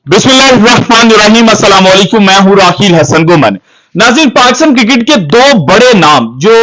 बिस्मिल्लाहिर्रहमानिर्रहीम। अस्सलाम वालेकुम। मैं हूं राखिल हसन गुमन। नाज़रीन, पाकिस्तान क्रिकेट के दो बड़े नाम जो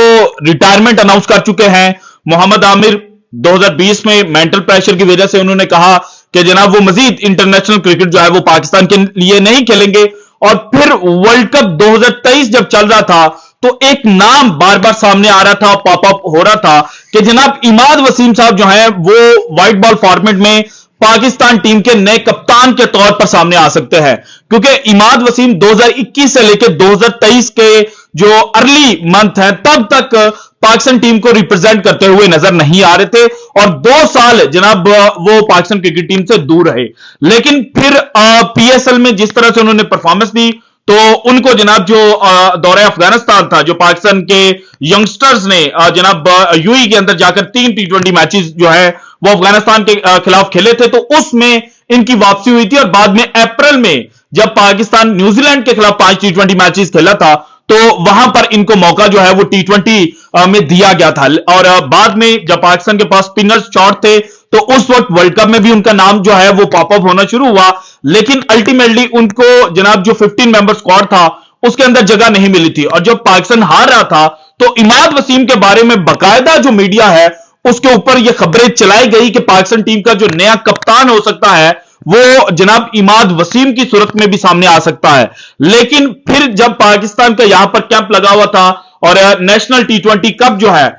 रिटायरमेंट अनाउंस कर चुके हैं। मोहम्मद आमिर 2020 में मेंटल प्रेशर की वजह से उन्होंने कहा कि जनाब वो मजीद इंटरनेशनल क्रिकेट जो है वो पाकिस्तान के लिए नहीं खेलेंगे। और फिर वर्ल्ड कप 2023 जब चल रहा था तो एक नाम बार बार सामने आ रहा था, पॉप अप हो रहा था कि जनाब इमाद वसीम साहब जो हैं वो व्हाइट बॉल फॉर्मेट में पाकिस्तान टीम के नए कप्तान के तौर पर सामने आ सकते हैं। क्योंकि इमाद वसीम 2021 से लेकर 2023 के जो अर्ली मंथ हैं तब तक पाकिस्तान टीम को रिप्रेजेंट करते हुए नजर नहीं आ रहे थे और 2 साल जनाब वो पाकिस्तान क्रिकेट टीम से दूर रहे। लेकिन फिर पीएसएल में जिस तरह से उन्होंने परफॉर्मेंस दी तो उनको जनाब जो दौरे अफगानिस्तान था, जो पाकिस्तान के यंगस्टर्स ने जनाब यूएई के अंदर जाकर 3 T20 मैचेस जो है वो अफगानिस्तान के खिलाफ खेले थे, तो उसमें इनकी वापसी हुई थी। और बाद में अप्रैल में जब पाकिस्तान न्यूजीलैंड के खिलाफ 5 T20 मैचेस खेला था तो वहां पर इनको मौका जो है वो T20 में दिया गया था। और बाद में जब पाकिस्तान के पास स्पिनर्स शॉर्ट थे तो उस वक्त वर्ल्ड कप में भी उनका नाम जो है वो पॉपअप होना शुरू हुआ। लेकिन अल्टीमेटली उनको जनाब जो 15 मेंबर स्क्वाड था उसके अंदर जगह नहीं मिली थी। और जब पाकिस्तान हार रहा था तो इमाद वसीम के बारे में बाकायदा जो मीडिया है उसके ऊपर ये खबरें चलाई गई कि पाकिस्तान टीम का जो नया कप्तान हो सकता है वो जनाब इमाद वसीम की सूरत में भी सामने आ सकता है। लेकिन फिर जब पाकिस्तान का यहां पर कैंप लगा हुआ था और नेशनल T20 कप जो है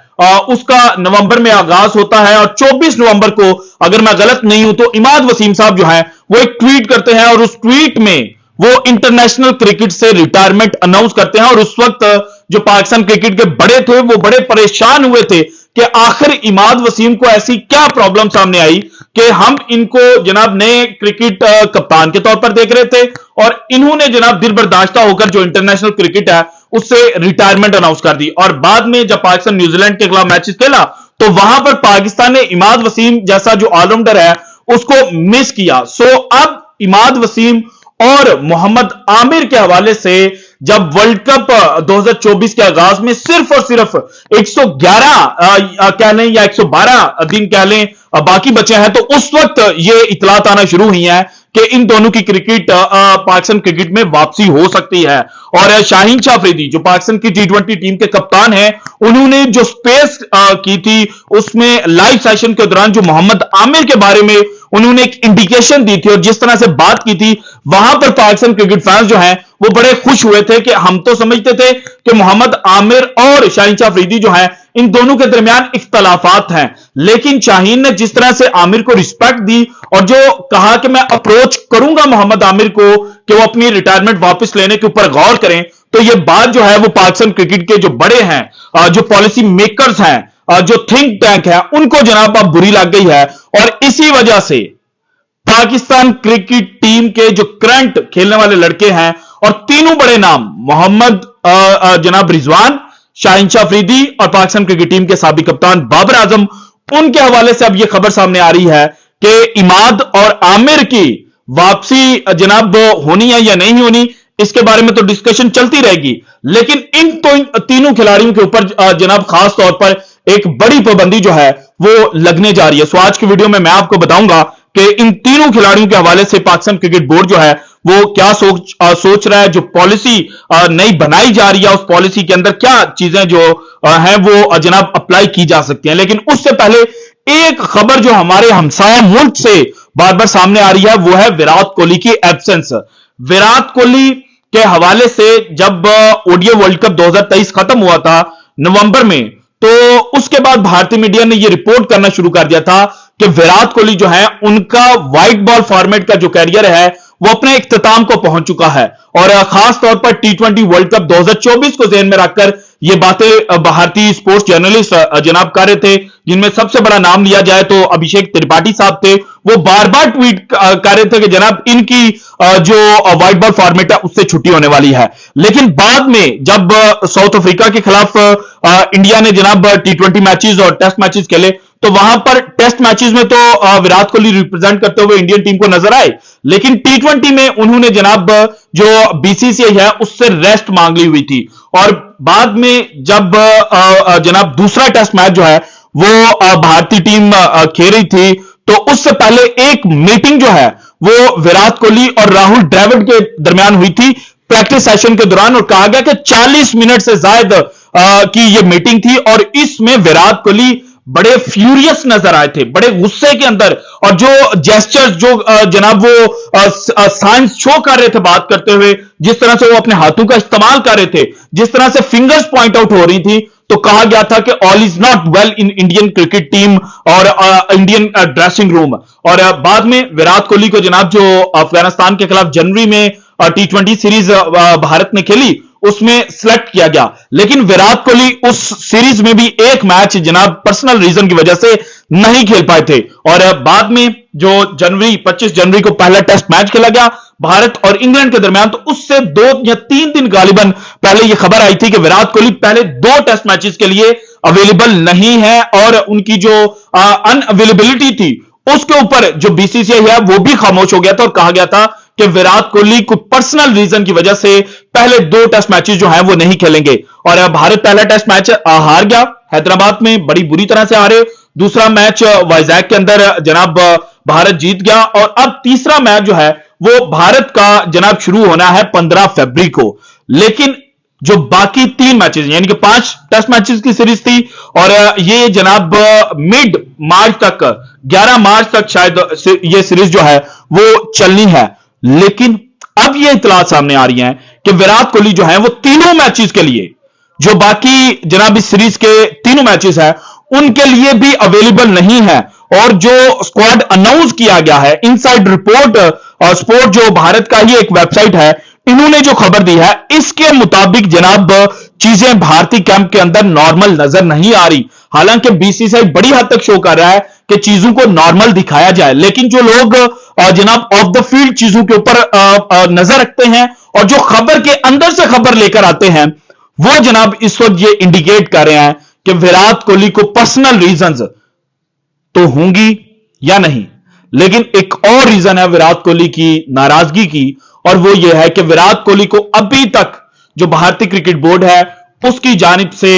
उसका नवंबर में आगाज होता है और 24 नवंबर को अगर मैं गलत नहीं हूं तो इमाद वसीम साहब जो है वो एक ट्वीट करते हैं और उस ट्वीट में वो इंटरनेशनल क्रिकेट से रिटायरमेंट अनाउंस करते हैं। और उस वक्त जो पाकिस्तान क्रिकेट के बड़े थे वो बड़े परेशान हुए थे कि आखिर इमाद वसीम को ऐसी क्या प्रॉब्लम सामने आई कि हम इनको जनाब नए क्रिकेट कप्तान के तौर पर देख रहे थे और इन्होंने जनाब दिल बर्दाश्ता होकर जो इंटरनेशनल क्रिकेट है उससे रिटायरमेंट अनाउंस कर दी। और बाद में जब पाकिस्तान न्यूजीलैंड के खिलाफ मैचेस खेला तो वहां पर पाकिस्तान ने इमाद वसीम जैसा जो ऑलराउंडर है उसको मिस किया। सो अब इमाद वसीम और मोहम्मद आमिर के हवाले से जब वर्ल्ड कप 2024 के आगाज में सिर्फ और सिर्फ 111 कह लें या 112 दिन कह लें बाकी बचे हैं तो उस वक्त ये इतलात आना शुरू हुई है कि इन दोनों की क्रिकेट पाकिस्तान क्रिकेट में वापसी हो सकती है। और शाहीन शाह अफरीदी जो पाकिस्तान की T20 टीम के कप्तान हैं उन्होंने जो स्पेस की थी उसमें लाइव सेशन के दौरान जो मोहम्मद आमिर के बारे में उन्होंने एक इंडिकेशन दी थी और जिस तरह से बात की थी वहां पर पाकिस्तान क्रिकेट फैंस जो हैं वो बड़े खुश हुए थे कि हम तो समझते थे कि मोहम्मद आमिर और शाहीन शाह अफरीदी जो है इन दोनों के दरमियान इख्तलाफात हैं। लेकिन शाहीन ने जिस तरह से आमिर को रिस्पेक्ट दी और जो कहा कि मैं अप्रोच करूंगा मोहम्मद आमिर को कि वो अपनी रिटायरमेंट वापस लेने के ऊपर गौर करें, तो ये बात जो है वो पाकिस्तान क्रिकेट के जो बड़े हैं, जो पॉलिसी मेकर्स हैं, जो थिंक टैंक है, उनको जनाब अब बुरी लग गई है। और इसी वजह से पाकिस्तान क्रिकेट टीम के जो करंट खेलने वाले लड़के हैं और तीनों बड़े नाम मोहम्मद जनाब रिजवान, शाहीन शाह अफरीदी और पाकिस्तान क्रिकेट टीम के साबिक कप्तान बाबर आजम, उनके हवाले से अब यह खबर सामने आ रही है कि इमाद और आमिर की वापसी जनाब होनी है या नहीं होनी, इसके बारे में तो डिस्कशन चलती रहेगी। लेकिन इन तो तीनों खिलाड़ियों के ऊपर जनाब खास तौर पर एक बड़ी पाबंदी जो है वो लगने जा रही है। सो आज की वीडियो में मैं आपको बताऊंगा कि इन तीनों खिलाड़ियों के हवाले से पाकिस्तान क्रिकेट बोर्ड जो है वो क्या सोच रहा है, जो पॉलिसी नई बनाई जा रही है उस पॉलिसी के अंदर क्या चीजें जो हैं वो जनाब अप्लाई की जा सकती हैं। लेकिन उससे पहले एक खबर जो हमारे हमसाया मुल्क से बार बार सामने आ रही है वो है विराट कोहली की एब्सेंस। विराट कोहली के हवाले से जब ओडीआई वर्ल्ड कप 2023 खत्म हुआ था नवंबर में, तो उसके बाद भारतीय मीडिया ने यह रिपोर्ट करना शुरू कर दिया था कि विराट कोहली जो है उनका व्हाइट बॉल फॉर्मेट का जो कैरियर है वो अपने इख्तिताम को पहुंच चुका है। और खास तौर पर T20 वर्ल्ड कप 2024 को ध्यान में रखकर ये बातें भारतीय स्पोर्ट्स जर्नलिस्ट जनाब कर रहे थे, जिनमें सबसे बड़ा नाम लिया जाए तो अभिषेक त्रिपाठी साहब थे। वो बार बार ट्वीट कर रहे थे कि जनाब इनकी जो व्हाइट बॉल फॉर्मेट है उससे छुट्टी होने वाली है। लेकिन बाद में जब साउथ अफ्रीका के खिलाफ इंडिया ने जनाब T20 मैचेस और टेस्ट मैचेस खेले तो वहां पर टेस्ट मैचेस में तो विराट कोहली रिप्रेजेंट करते हुए इंडियन टीम को नजर आए, लेकिन T20 में उन्होंने जनाब जो बीसीसीआई है उससे रेस्ट मांग ली हुई थी। और बाद में जब जनाब दूसरा टेस्ट मैच जो है वो भारतीय टीम खेल रही थी तो उससे पहले एक मीटिंग जो है वो विराट कोहली और राहुल द्रविड़ के दरमियान हुई थी प्रैक्टिस सेशन के दौरान, और कहा गया कि 40 मिनट से ज्यादा की ये मीटिंग थी, और इसमें विराट कोहली बड़े फ्यूरियस नजर आए थे, बड़े गुस्से के अंदर, और जो जेस्चर्स, जो जनाब वो साइंस शो कर रहे थे बात करते हुए, जिस तरह से वो अपने हाथों का इस्तेमाल कर रहे थे, जिस तरह से फिंगर्स पॉइंट आउट हो रही थी, तो कहा गया था कि all is not well in Indian cricket team और इंडियन ड्रेसिंग रूम। और बाद में विराट कोहली को जनाब जो अफगानिस्तान के खिलाफ जनवरी में T20 सीरीज भारत ने खेली उसमें सिलेक्ट किया गया, लेकिन विराट कोहली उस सीरीज में भी एक मैच जनाब पर्सनल रीजन की वजह से नहीं खेल पाए थे। और बाद में जो 25 जनवरी को पहला टेस्ट मैच खेला गया भारत और इंग्लैंड के दरमियान, तो उससे 2 या 3 दिन गालिबन पहले यह खबर आई थी कि विराट कोहली पहले 2 टेस्ट मैचेस के लिए अवेलेबल नहीं है, और उनकी जो अनअवेलेबिलिटी थी उसके ऊपर जो बीसीसीआई है वो भी खामोश हो गया था, और कहा गया था कि विराट कोहली को पर्सनल रीजन की वजह से पहले 2 टेस्ट मैचेस जो हैं वो नहीं खेलेंगे। और भारत पहला टेस्ट मैच हार गया हैदराबाद में, बड़ी बुरी तरह से हारे। दूसरा मैच वाइजैक के अंदर जनाब भारत जीत गया, और अब तीसरा मैच जो है वो भारत का जनाब शुरू होना है 15 फरवरी को। लेकिन जो बाकी 3 मैचेस यानी कि 5 टेस्ट मैचेस की सीरीज थी, और ये जनाब मिड मार्च तक, 11 मार्च तक शायद ये सीरीज जो है वो चलनी है। लेकिन अब ये इतलात सामने आ रही हैं कि विराट कोहली जो है वो तीनों मैचेस के लिए, जो बाकी जनाब इस सीरीज के तीनों मैचेस हैं उनके लिए भी अवेलेबल नहीं है। और जो स्क्वाड अनाउंस किया गया है, इनसाइड रिपोर्ट और स्पोर्ट जो भारत का ही एक वेबसाइट है, इन्होंने जो खबर दी है इसके मुताबिक जनाब चीजें भारतीय कैंप के अंदर नॉर्मल नजर नहीं आ रही। हालांकि बीसीसीआई बड़ी हद तक शो कर रहा है कि चीजों को नॉर्मल दिखाया जाए, लेकिन जो लोग जनाब ऑफ द फील्ड चीजों के ऊपर नजर रखते हैं और जो खबर के अंदर से खबर लेकर आते हैं, वो जनाब इस वक्त ये इंडिकेट कर रहे हैं कि विराट कोहली को पर्सनल रीजंस तो होंगी या नहीं। लेकिन एक और रीजन है विराट कोहली की नाराजगी की, और वो ये है कि विराट कोहली को अभी तक जो भारतीय क्रिकेट बोर्ड है उसकी जानिब से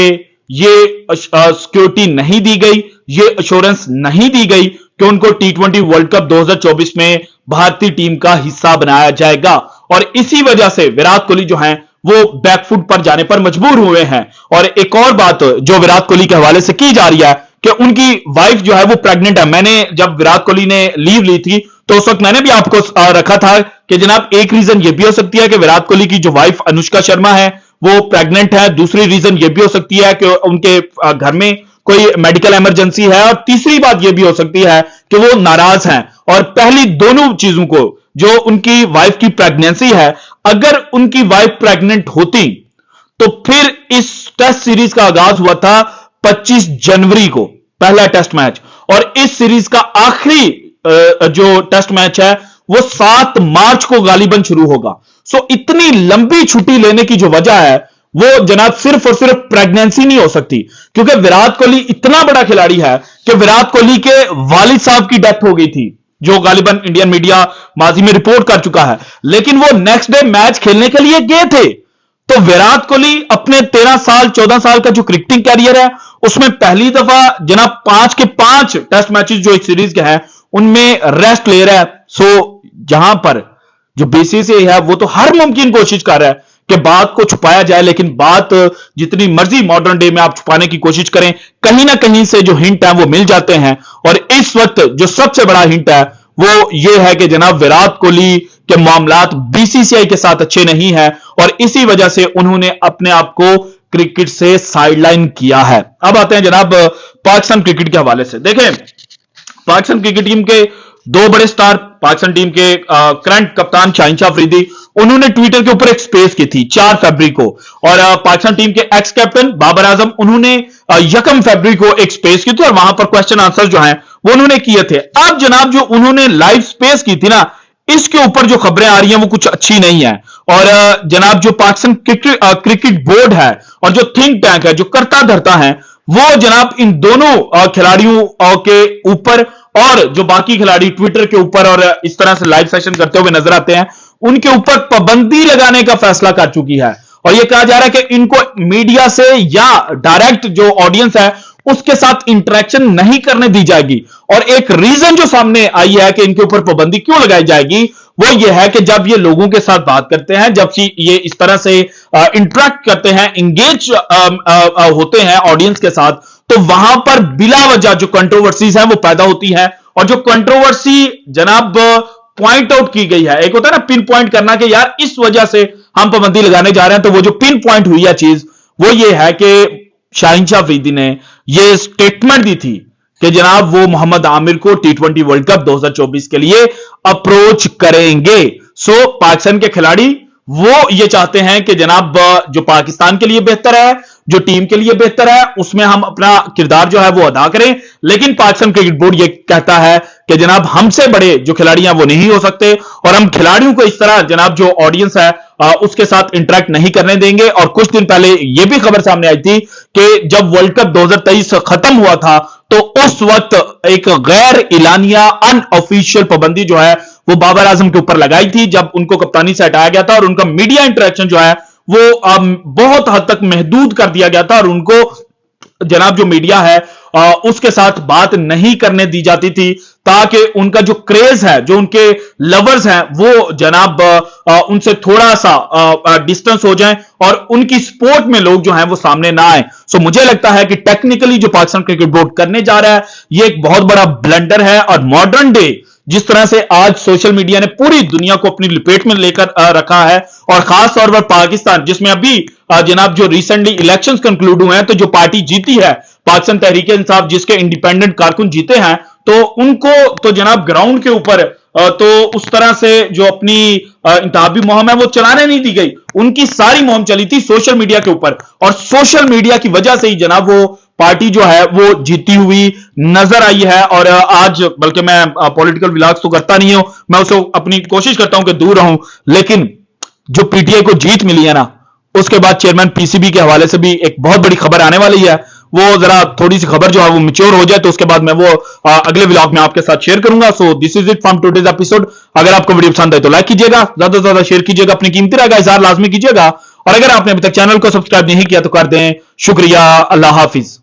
ये सिक्योरिटी नहीं दी गई, ये अश्योरेंस नहीं दी गई कि उनको T20 वर्ल्ड कप 2024 में भारतीय टीम का हिस्सा बनाया जाएगा। और इसी वजह से विराट कोहली जो हैं वो बैकफुट पर जाने पर मजबूर हुए हैं। और एक और बात जो विराट कोहली के हवाले से की जा रही है कि उनकी वाइफ जो है वो प्रेग्नेंट है। मैंने जब विराट कोहली ने लीव ली थी तो उस वक्त मैंने भी आपको रखा था कि जनाब एक रीजन ये भी हो सकती है कि विराट कोहली की जो वाइफ अनुष्का शर्मा है वो प्रेग्नेंट है, दूसरी रीजन ये भी हो सकती है कि उनके घर में कोई मेडिकल इमरजेंसी है, और तीसरी बात ये भी हो सकती है कि वो नाराज हैं। और पहली दोनों चीजों को, जो उनकी वाइफ की प्रेगनेंसी है, अगर उनकी वाइफ प्रेग्नेंट होती तो फिर इस टेस्ट सीरीज का आगाज हुआ था 25 जनवरी को पहला टेस्ट मैच, और इस सीरीज का आखिरी जो टेस्ट मैच है वो 7 मार्च को गालिबन शुरू होगा। सो इतनी लंबी छुट्टी लेने की जो वजह है वो जनाब सिर्फ और सिर्फ प्रेगनेंसी नहीं हो सकती, क्योंकि विराट कोहली इतना बड़ा खिलाड़ी है कि विराट कोहली के वालिद साहब की डेथ हो गई थी, जो गालिबन इंडियन मीडिया माजी में रिपोर्ट कर चुका है, लेकिन वो नेक्स्ट डे मैच खेलने के लिए गए थे। तो विराट कोहली अपने 13 साल 14 साल का जो क्रिकेटिंग कैरियर है उसमें पहली दफा जनाब 5 के 5 टेस्ट मैचेस जो इस सीरीज के हैं उनमें रेस्ट ले रहा है। सो जहां पर जो बीसीसीआई है वो तो हर मुमकिन कोशिश कर रहा है कि बात को छुपाया जाए, लेकिन बात जितनी मर्जी मॉडर्न डे में आप छुपाने की कोशिश करें, कहीं ना कहीं से जो हिंट है वो मिल जाते हैं। और इस वक्त जो सबसे बड़ा हिंट है वो ये है कि जनाब विराट कोहली के मामलात बीसीसीआई के साथ अच्छे नहीं है, और इसी वजह से उन्होंने अपने आप को क्रिकेट से साइडलाइन किया है। अब आते हैं जनाब पाकिस्तान क्रिकेट के हवाले से। देखें, पाकिस्तान क्रिकेट टीम के 2 बड़े स्टार, पाकिस्तान टीम के करंट कप्तान शाहीन शाह अफरीदी, उन्होंने ट्विटर के ऊपर एक स्पेस की थी 4 फरवरी को, और पाकिस्तान टीम के एक्स कैप्टन बाबर आजम, उन्होंने 1 फरवरी को एक स्पेस की थी, और वहां पर क्वेश्चन आंसर जो हैं वो उन्होंने किए थे। अब जनाब जो उन्होंने लाइव स्पेस की थी ना, इसके ऊपर जो खबरें आ रही हैं वो कुछ अच्छी नहीं है। और जनाब जो पाकिस्तान क्रिकेट बोर्ड है और जो थिंक टैंक है, जो करता धरता है, वो जनाब इन दोनों खिलाड़ियों के ऊपर और जो बाकी खिलाड़ी ट्विटर के ऊपर और इस तरह से लाइव सेशन करते हुए नजर आते हैं, उनके ऊपर पाबंदी लगाने का फैसला कर चुकी है। और यह कहा जा रहा है कि इनको मीडिया से या डायरेक्ट जो ऑडियंस है उसके साथ इंटरेक्शन नहीं करने दी जाएगी। और एक रीजन जो सामने आई है कि इनके ऊपर पाबंदी क्यों लगाई जाएगी, वो ये है कि जब ये लोगों के साथ बात करते हैं, जब ये इस तरह से इंटरेक्ट करते हैं, इंगेज होते हैं ऑडियंस के साथ, तो वहां पर बिला वजह जो कंट्रोवर्सीज हैं वो पैदा होती है। और जो कंट्रोवर्सी जनाब पॉइंट आउट की गई है, एक होता है ना पिन पॉइंट करना कि यार इस वजह से हम पाबंदी लगाने जा रहे हैं, तो वो जो पिन पॉइंट हुई है चीज वो ये है कि शाहीन शाह अफरीदी ने ये स्टेटमेंट दी थी कि जनाब वो मोहम्मद आमिर को T20 वर्ल्ड कप 2024 के लिए अप्रोच करेंगे। सो पाकिस्तान के खिलाड़ी वो ये चाहते हैं कि जनाब जो पाकिस्तान के लिए बेहतर है, जो टीम के लिए बेहतर है, उसमें हम अपना किरदार जो है वो अदा करें। लेकिन पाकिस्तान क्रिकेट बोर्ड ये कहता है कि जनाब हमसे बड़े जो खिलाड़ी हैं वो नहीं हो सकते, और हम खिलाड़ियों को इस तरह जनाब जो ऑडियंस है उसके साथ इंटरेक्ट नहीं करने देंगे। और कुछ दिन पहले यह भी खबर सामने आई थी कि जब वर्ल्ड कप 2023 खत्म हुआ था, तो उस वक्त एक गैर इलानिया अनऑफिशियल पाबंदी जो है वो बाबर आजम के ऊपर लगाई थी, जब उनको कप्तानी से हटाया गया था और उनका मीडिया इंटरेक्शन जो है वो बहुत हद तक महदूद कर दिया गया था, और उनको जनाब जो मीडिया है उसके साथ बात नहीं करने दी जाती थी, ताकि उनका जो क्रेज है, जो उनके लवर्स हैं, वो जनाब उनसे थोड़ा सा डिस्टेंस हो जाए और उनकी स्पोर्ट में लोग जो हैं वो सामने ना आए। सो मुझे लगता है कि टेक्निकली जो पाकिस्तान क्रिकेट बोर्ड करने जा रहा है ये एक बहुत बड़ा ब्लंडर है। और मॉडर्न डे जिस तरह से आज सोशल मीडिया ने पूरी दुनिया को अपनी लपेट में लेकर रखा है, और खास तौर पर पाकिस्तान जिसमें अभी जनाब जो रिसेंटली इलेक्शंस कंक्लूड हुए हैं, तो जो पार्टी जीती है पाकिस्तान तहरीक इंसाफ, जिसके इंडिपेंडेंट कारकुन जीते हैं, तो उनको तो जनाब ग्राउंड के ऊपर तो उस तरह से जो अपनी इंतखाबी मुहिम है वो चलाने नहीं दी गई, उनकी सारी मुहिम चली थी सोशल मीडिया के ऊपर, और सोशल मीडिया की वजह से ही जनाब वो पार्टी जो है वो जीती हुई नजर आई है। और आज बल्कि मैं पॉलिटिकल व्लॉग्स तो करता नहीं हूं, मैं उसे अपनी कोशिश करता हूं कि दूर रहूं, लेकिन जो पीटीआई को जीत मिली है ना, उसके बाद चेयरमैन पीसीबी के हवाले से भी एक बहुत बड़ी खबर आने वाली है। वो जरा थोड़ी सी खबर जो है वो मैच्योर हो जाए तो उसके बाद मैं वो अगले व्लॉग में आपके साथ शेयर करूंगा। So this is it from today's episode. अगर आपको वीडियो पसंद आए तो लाइक कीजिएगा, ज्यादा से ज्यादा शेयर कीजिएगा, अपनी कीमती राय का इजहार लाजमी कीजिएगा, और अगर आपने अभी तक चैनल को सब्सक्राइब नहीं किया तो कर दें। शुक्रिया, अल्लाह हाफिज।